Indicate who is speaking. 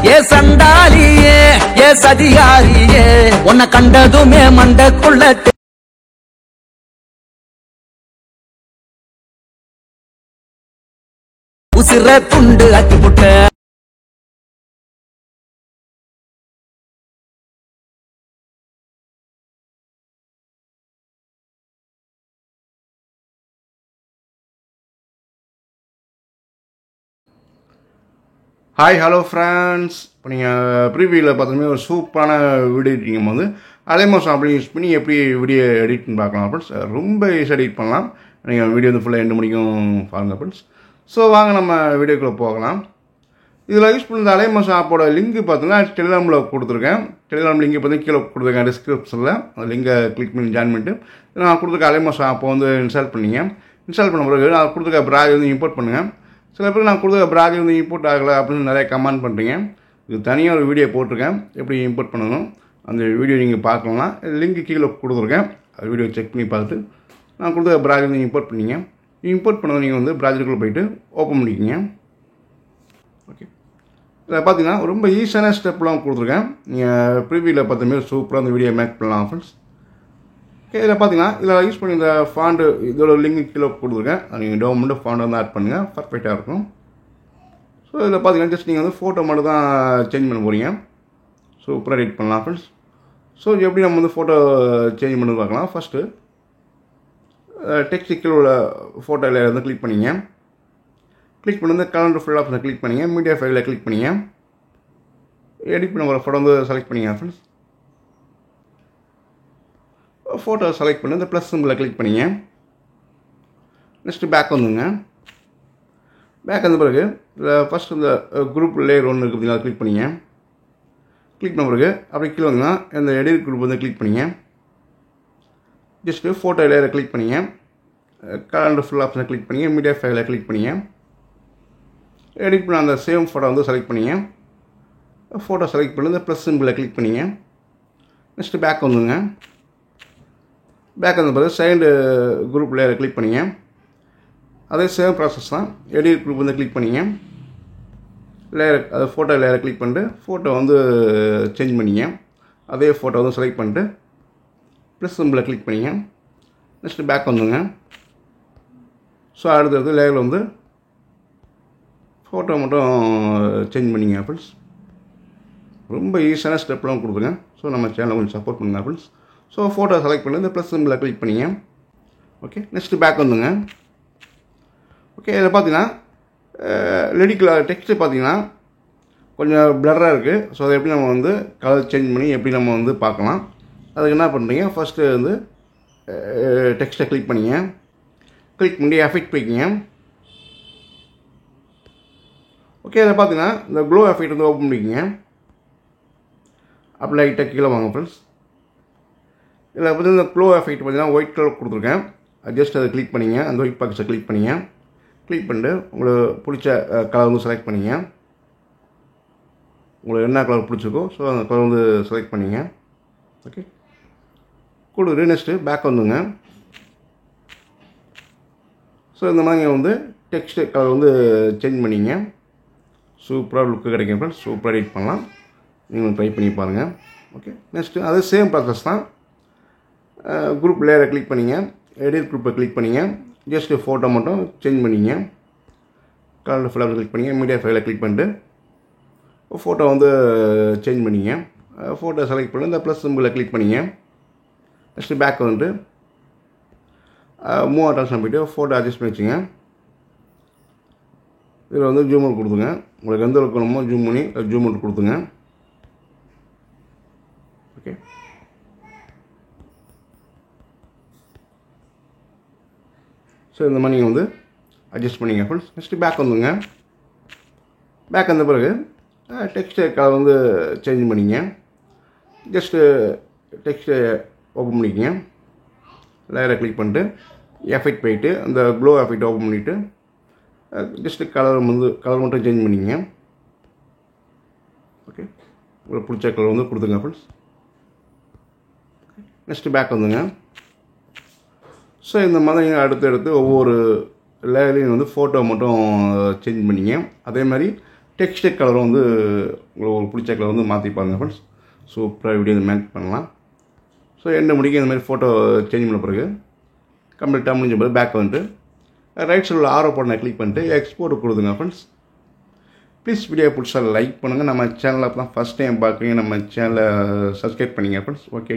Speaker 1: ஏ சண்டாலியே ஏ சதிகாரியே உன்னை கண்டதுமே மண்டக்குள்ள உசிர துண்டு அத்தி புட்ட
Speaker 2: ஹாய் ஹலோ ஃப்ரெண்ட்ஸ். இப்போ நீங்கள் ப்ரீவியூவில் பார்த்தீங்கன்னா ஒரு சூப்பரான வீடியோ எடிட்டிங் வந்து அலைமோஷன் அப்படி யூஸ் பண்ணி எப்படி வீடியோ எடிட்னு பார்க்கலாம் ஃப்ரெண்ட்ஸ். ரொம்ப ஈஸியாக எடிட் பண்ணலாம். நீங்கள் வீடியோ வந்து ஃபுல்லாக 2 மணிக்கும் பாருங்கள் ஃப்ரெண்ட்ஸ். ஸோ வாங்க நம்ம வீடியோக்குள்ளே போகலாம். இதில் யூஸ் பண்ணுற அலைமோஷன் ஆப்போட லிங்க் பார்த்தீங்கன்னா டெலிகிராமில் கொடுத்துருக்கேன். டெலிகிராம் லிங்க் பார்த்தீங்கன்னா கீழே கொடுத்துருக்கேன் டிஸ்கிரிப்ஷனில். அந்த லிங்கை கிளிக் பண்ணி ஜாயின் பண்ணிட்டு நான் கொடுத்துருக்க அலைமோஷன் ஆப்பை வந்து இன்ஸ்டால் பண்ணிங்க. இன்ஸ்டால் பண்ண பிறகு நான் கொடுத்துருக்க ப்ராஜெக்ட் வந்து இம்போர்ட் பண்ணுங்கள். சில பேர் நான் கொடுத்த ப்ராஜெக்ட் வந்து இம்போர்ட் ஆகலை அப்படின்னு நிறைய கமெண்ட் பண்ணுறீங்க. இது தனியாக ஒரு வீடியோ போட்டிருக்கேன் எப்படி இம்போர்ட் பண்ணணும். அந்த வீடியோ நீங்கள் பார்க்கலாம். லிங்க் கீழே கொடுத்துருக்கேன். அது வீடியோ செக் பண்ணி பார்த்துட்டு நான் கொடுத்த ப்ராஜெக்ட் வந்து இம்போர்ட் பண்ணிங்க. இம்போர்ட் பண்ணது நீங்கள் வந்து ப்ராஜெக்டுக்குள்ளே போய்ட்டு ஓப்பன் பண்ணிக்கிங்க. ஓகே, இதில் பார்த்தீங்கன்னா ரொம்ப ஈஸியான ஸ்டெப்லாம் கொடுத்துருக்கேன். நீங்கள் ப்ரீவியூவில் பார்த்த மாதிரி சூப்பராக அந்த வீடியோ மேக் பண்ணலாம் ஃப்ரெண்ட்ஸ். ஓகே, இதில் பார்த்தீங்கன்னா இதில் யூஸ் பண்ணி இந்த ஃபாண்டு இதோட லிங்க் கீழே கொடுத்துருக்கேன். அது நீங்கள் டவுன்லோட் ஃபாண்ட் வந்து ஆட் பண்ணுங்கள். பர்ஃபெக்டாக இருக்கும். ஸோ இதில் பார்த்தீங்கன்னா ஜஸ்ட் நீங்கள் வந்து ஃபோட்டோ மட்டும் தான் சேஞ்ச் பண்ண போகிறீங்க. சூப்பராக எடிட் பண்ணலாம் ஃப்ரெண்ட்ஸ். ஸோ எப்படி நம்ம வந்து ஃபோட்டோ சேஞ்ச் பண்ணி பார்க்கலாம். ஃபஸ்ட்டு டெக்ஸ்ட் கீழே உள்ள ஃபோட்டோவில் வந்து கிளிக் பண்ணிங்க. கிளிக் பண்ணி கலண்டர் ஃபுல் ஆப்ஷனை கிளிக் பண்ணிங்க. மீடியா ஃபைலில் கிளிக் பண்ணிங்க. எடிட் பண்ண ஒரு ஃபோட்டோ வந்து செலக்ட் பண்ணிங்க ஃப்ரெண்ட்ஸ். ஃபோட்டோ செலக்ட் பண்ணி இந்த ப்ளஸ் சிம்பிளை கிளிக் பண்ணிங்க. நெக்ஸ்ட்டு பேக் வந்துங்க. பேக் வந்த பிறகு இதில் ஃபஸ்ட் இந்த குரூப் லேயர் ஒன்று இருக்குது பார்த்தீங்களா, கிளிக் பண்ணிங்க. கிளிக் பண்ண பிறகு அப்படி கீழே வந்தீங்கன்னா இந்த எடிட் குரூப் வந்து கிளிக் பண்ணிங்க. ஜஸ்ட்டு ஃபோட்டோ லேயரை கிளிக் பண்ணிங்க. கலண்டர் ஃபுல் ஆப்ஷனை கிளிக் பண்ணிங்க. மீடியா ஃபைலை கிளிக் பண்ணிங்க. எடிட் பண்ண அந்த சேம் ஃபோட்டோ வந்து செலக்ட் பண்ணிங்க. ஃபோட்டோ செலக்ட் பண்ணி இந்த ப்ளஸ் சிம்பிளை கிளிக் பண்ணிங்க. நெக்ஸ்ட்டு பேக் வந்துங்க. பேக் வந்த பிறகு செகண்ட் குரூப் லேயரை கிளிக் பண்ணிங்க. அதே சேம் ப்ராசஸ் தான். எடிட் குரூப் வந்து கிளிக் பண்ணிங்க. லேயர் அது ஃபோட்டோ லேயரை கிளிக் பண்ணிட்டு ஃபோட்டோ வந்து சேஞ்ச் பண்ணிங்க. அதே ஃபோட்டோ வந்து செலக்ட் பண்ணிட்டு ப்ளஸ் சிம்பிளை கிளிக் பண்ணிங்க. நெக்ஸ்ட்டு பேக் வந்துங்க. ஸோ அடுத்தது லேயரில் வந்து ஃபோட்டோ மட்டும் சேஞ்ச் பண்ணிங்க ஃப்ரெண்ட்ஸ். ரொம்ப ஈஸியான ஸ்டெப்லாம் கொடுத்துருங்க. ஸோ நம்ம சேனலை கொஞ்சம் சப்போர்ட் பண்ணுங்கள் ஃப்ரெண்ட்ஸ். ஸோ ஃபோட்டோ செலக்ட் பண்ணி இந்த ப்ளஸ் சிம்பிளை கிளிக் பண்ணிங்க. ஓகே, நெக்ஸ்ட்டு பேக் வந்துங்க. ஓகே, இதில் பார்த்தீங்கன்னா லிரிக்கில் டெக்ஸ்ட்டு பார்த்தீங்கன்னா கொஞ்சம் பிளராக இருக்குது. ஸோ அதை எப்படி நம்ம வந்து கலர் சேஞ்ச் பண்ணி எப்படி நம்ம வந்து பார்க்கலாம். அதுக்கு என்ன பண்ணுறீங்க, ஃபஸ்ட்டு வந்து டெக்ஸ்ட்டை கிளிக் பண்ணிங்க. கிளிக் பண்ணி எஃபெக்ட் போய்க்கிங்க. ஓகே, இதில் பார்த்தீங்கன்னா இந்த க்ளோ எஃபெக்ட் வந்து ஓப்பன் பண்ணிக்கிங்க. அப்படி லைட்டாக கீழே வாங்க ஃப்ரெண்ட்ஸ். இதில் பார்த்தீங்கன்னா இந்த க்ளோ எஃபெக்ட் பார்த்தீங்கன்னா ஒயிட் கலர் கொடுத்துருக்கேன். ஜஸ்ட் அதை கிளிக் பண்ணிங்க. அந்த ஒயிட் பாக்ஸை கிளிக் பண்ணிங்க. கிளிக் பண்ணிட்டு உங்களுக்கு பிடிச்ச கலர் வந்து செலக்ட் பண்ணிங்க. உங்களுக்கு என்ன கலர் பிடிச்சிருக்கோ ஸோ அந்த கலர் வந்து செலக்ட் பண்ணிங்க. ஓகே, கொடுத்துட்டு நெக்ஸ்ட்டு பேக் வந்துங்க. ஸோ இந்த மாதிரி நீங்கள் வந்து டெக்ஸ்ட்டு கலர் வந்து சேஞ்ச் பண்ணிங்க. சூப்பராக லுக்கு கிடைக்கும் ஃப்ரெண்ட்ஸ். சூப்பராக எடிட் பண்ணலாம். நீங்களும் ட்ரை பண்ணி பாருங்கள். ஓகே, நெக்ஸ்ட்டு அதே சேம் ப்ராசஸ் தான். குரூப் லேயரை கிளிக் பண்ணிங்க. எடிட் குரூப்பை கிளிக் பண்ணிங்க. ஜஸ்ட்டு ஃபோட்டோ மட்டும் சேஞ்ச் பண்ணிங்க. கலர் ஃபுல்லாக கிளிக் பண்ணிங்க. மீடியா ஃபைலை கிளிக் பண்ணிட்டு ஃபோட்டோ வந்து சேஞ்ச் பண்ணிங்க. ஃபோட்டோ செலக்ட் பண்ணி இந்த ப்ளஸ் சிம்பிளை கிளிக் பண்ணிங்க. நெக்ஸ்ட்டு பேக் வந்துட்டு மூவ் ஆப்ஷன் போய்ட்டு ஃபோட்டோ அட்ஜஸ்ட் பண்ணி வச்சுங்க. இதில் வந்து ஜூம் அவுட் கொடுத்துங்க. உங்களுக்கு எந்த அளவுக்கு வேணுமோ ஜூம் பண்ணி ஜூம் அவுட் கொடுத்துங்க. ஓகே, ஸோ இந்த மாதிரி நீங்கள் வந்து அட்ஜஸ்ட் பண்ணிங்க ஃப்ரெண்ட்ஸ். நெக்ஸ்ட்டு பேக் வந்துங்க. பேக் வந்த பிறகு டெக்ஸ்ட்டு கலர் வந்து சேஞ்ச் பண்ணிங்க. ஜஸ்ட்டு டெக்ஸ்ட்டு ஓப்பன் பண்ணிக்கங்க. லேயரை கிளிக் பண்ணிட்டு எஃபெக்ட் போயிட்டு அந்த க்ளோ எஃபெக்ட் ஓப்பன் பண்ணிவிட்டு ஜஸ்ட்டு கலர் மட்டும் சேஞ்ச் பண்ணிங்க. ஓகே, உங்களுக்கு பிடிச்ச கலர் வந்து கொடுத்துங்க ஃப்ரெண்ட்ஸ். நெக்ஸ்ட்டு பேக் வந்துங்க. ஸோ இந்த மாதிரி நீங்கள் அடுத்து ஒவ்வொரு லேயர்லையும் வந்து ஃபோட்டோ மட்டும் சேஞ்ச் பண்ணிங்க. அதே மாதிரி டெக்ஸ்டர் கலரும் வந்து உங்களுக்கு பிடிச்ச கலர் வந்து மாற்றி பாருங்கள் ஃப்ரெண்ட்ஸ். சூப்பராக வீடியோ மேக் பண்ணலாம். ஸோ என்ன முடிக்க இந்த மாதிரி ஃபோட்டோ சேஞ்ச் பண்ண பிறகு கம்ப்ளீட்டாக முடிஞ்ச பிறகு பேக் வந்துட்டு ரைட் சைடில் ஆரோ பட்டனை கிளிக் பண்ணிட்டு எக்ஸ்போர்ட் கொடுதுங்க ஃப்ரெண்ட்ஸ். ப்ளீஸ் வீடியோ பிடிச்சா லைக் பண்ணுங்கள். நம்ம சேனலில் அப்போ தான் ஃபஸ்ட் டைம் பார்க்குறீங்க, நம்ம சேனலை சப்ஸ்கிரைப் பண்ணிங்க ஃப்ரெண்ட்ஸ். ஓகே.